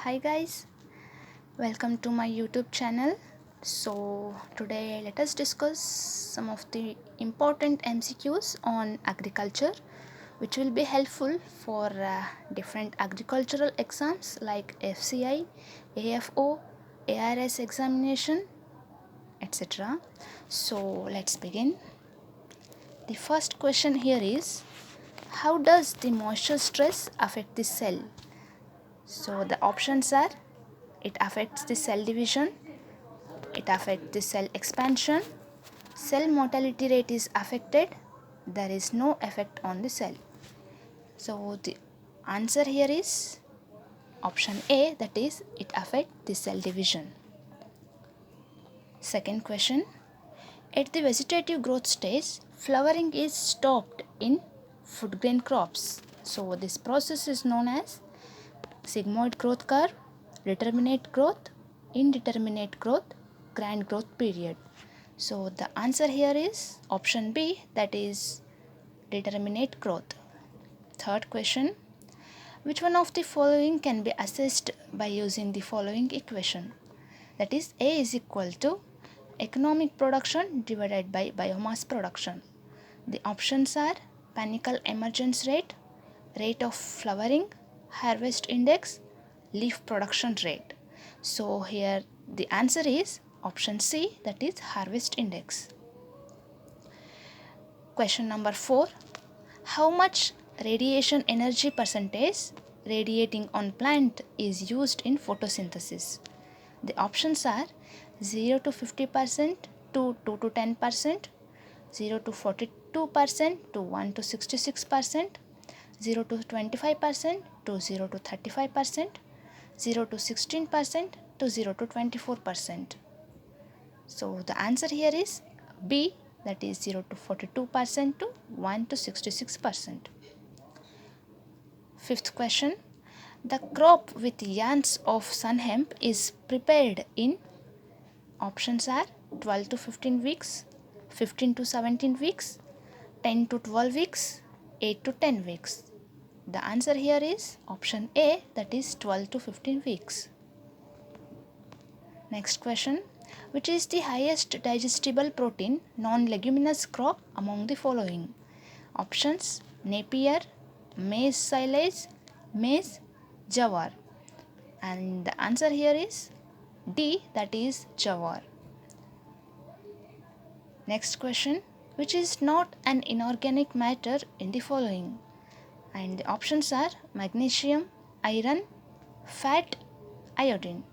Hi guys, welcome to my YouTube channel. So today let us discuss some of the important MCQs on agriculture which will be helpful for different agricultural exams like FCI, AFO, ARS examination, etc. So let's begin. The first question here is, how does the moisture stress affect the cell? So the options are, it affects the cell division, it affects the cell expansion, cell mortality rate is affected, there is no effect on the cell. So the answer here is option A, that is it affects the cell division. Second question, at the vegetative growth stage, flowering is stopped in food grain crops. So this process is known as sigmoid growth curve, determinate growth, indeterminate growth, grand growth period. So the answer here is option B, that is determinate growth. Third question, which one of the following can be assessed by using the following equation? That is, A is equal to economic production divided by biomass production. The options are panicle emergence rate, rate of flowering, harvest index, leaf production rate. So here the answer is option C, that is harvest index. Question number 4, how much radiation energy percentage radiating on plant is used in photosynthesis? The options are 0 to 50% to 2 to 10%, 0 to 42% to 1 to 66%, 0 to 25% to 0 to 35%, 0 to 16% to 0 to 24%. So the answer here is B, that is 0 to 42% to 1 to 66%. Fifth question, the crop with yarns of sun hemp is prepared in, options are 12 to 15 weeks, 15 to 17 weeks, 10 to 12 weeks, 8 to 10 weeks. The answer here is option A, that is 12 to 15 weeks. Next question, which is the highest digestible protein non-leguminous crop among the following? Options, Napier, maize silage, maize, jawar. And the answer here is D, that is jawar. Next question, which is not an inorganic matter in the following? And the options are magnesium, iron, fat, iodine.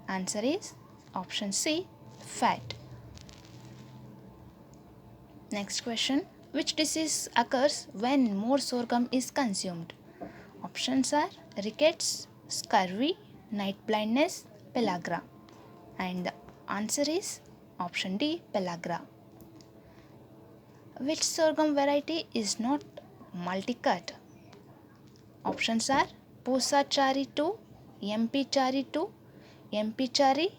Answer is option C, fat. Next question, which disease occurs when more sorghum is consumed? Options are rickets, scurvy, night blindness, pellagra. And the answer is option D, pellagra. Which sorghum variety is not multi-cut? Options are Pusa Chari 2, MP Chari 2, MP Chari,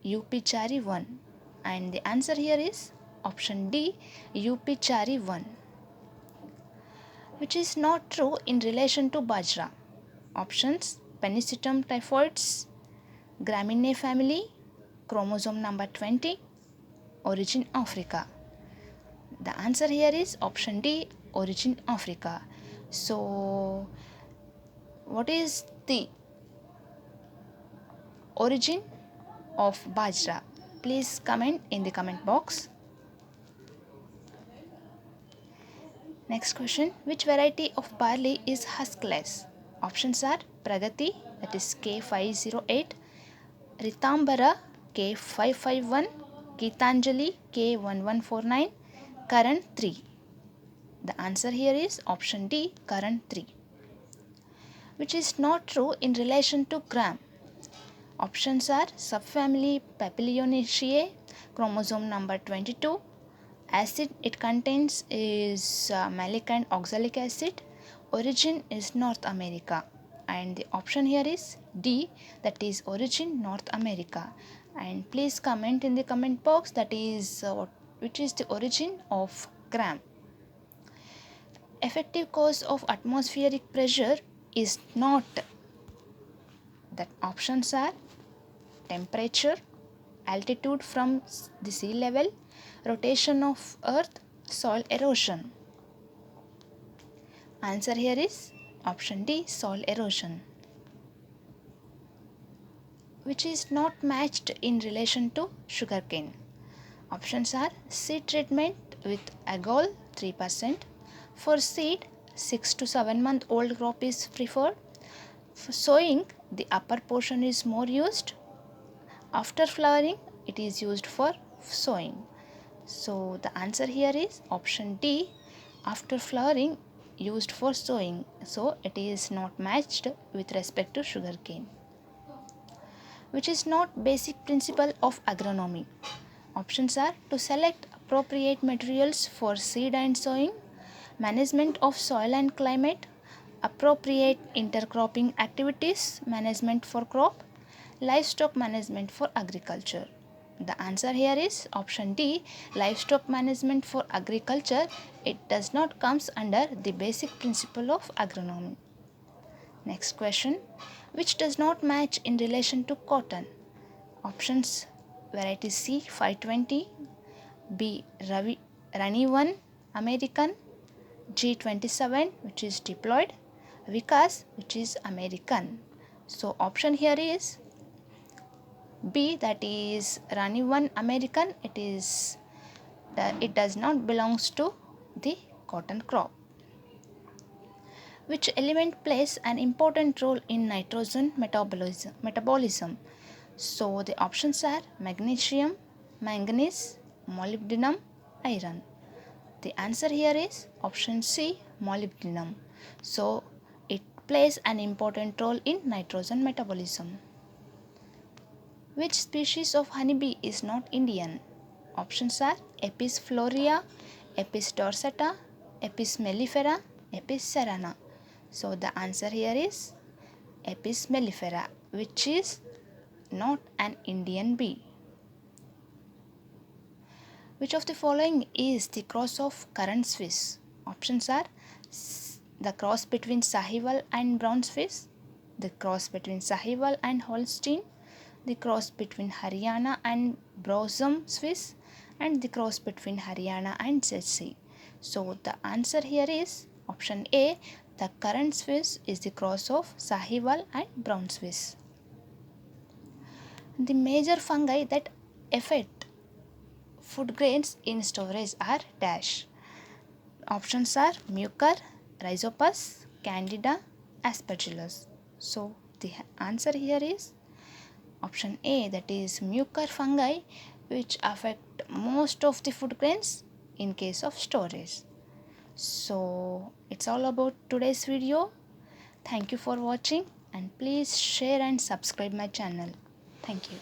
UP Chari 1. And the answer here is option D, UP Chari 1. Which is not true in relation to bajra? Options, Pennisetum typhoides, Graminae family, chromosome number 20, origin Africa. The answer here is option D, origin Africa. So what is the origin of bajra? Please comment in the comment box. Next question, which variety of barley is huskless? Options are Pragati, that is K508, Ritambara K551, Geetanjali K1149, Karan 3. The answer here is option D, Karan 3. Which is not true in relation to gram? Options are subfamily Papilionaceae, chromosome number 22. Acid it contains is malic and oxalic acid. Origin is North America. And the option here is D, that is origin North America. And please comment in the comment box, that is which is the origin of gram. Effective cause of atmospheric pressure is not The options are temperature, altitude from the sea level, rotation of earth, soil erosion. Answer here is option D, soil erosion, which is not matched in relation to sugarcane. Options are seed treatment with agol 3%. For seed, 6 to 7 month old crop is preferred. For sowing, the upper portion is more used. After flowering, it is used for sowing. So the answer here is option D, after flowering used for sowing. So it is not matched with respect to sugarcane, which is not basic principle of agronomy. Options are to select appropriate materials for seed and sowing, management of soil and climate, appropriate intercropping activities, management for crop, livestock management for agriculture. The answer here is option D, livestock management for agriculture. It does not comes under the basic principle of agronomy. Next question, which does not match in relation to cotton? Options variety C 520, B Rani 1 American, G27 which is diploid, Vikas which is American. So option here is B, that is Rani 1 American. It does not belongs to the cotton crop. Which element plays an important role in nitrogen metabolism? So the options are magnesium, manganese, molybdenum, iron. The answer here is option C, molybdenum. So it plays an important role in nitrogen metabolism. Which species of honeybee is not Indian? Options are Apis florea, Apis dorsata, Apis mellifera, Apis cerana. So the answer here is Apis mellifera, which is not an Indian bee. Which of the following is the cross of currant Swiss? Options are the cross between Sahiwal and brown Swiss, the cross between Sahiwal and Holstein, the cross between Haryana and Browsum Swiss, and the cross between Haryana and Jersey. So the answer here is option A, the currant Swiss is the cross of Sahiwal and brown Swiss. The major fungi that affect food grains in storage are dash. Options are Mucor, Rhizopus, Candida, Aspergillus. So the answer here is option A, that is Mucor fungi, which affect most of the food grains in case of storage. So it's all about today's video. Thank you for watching and please share and subscribe my channel. Thank you.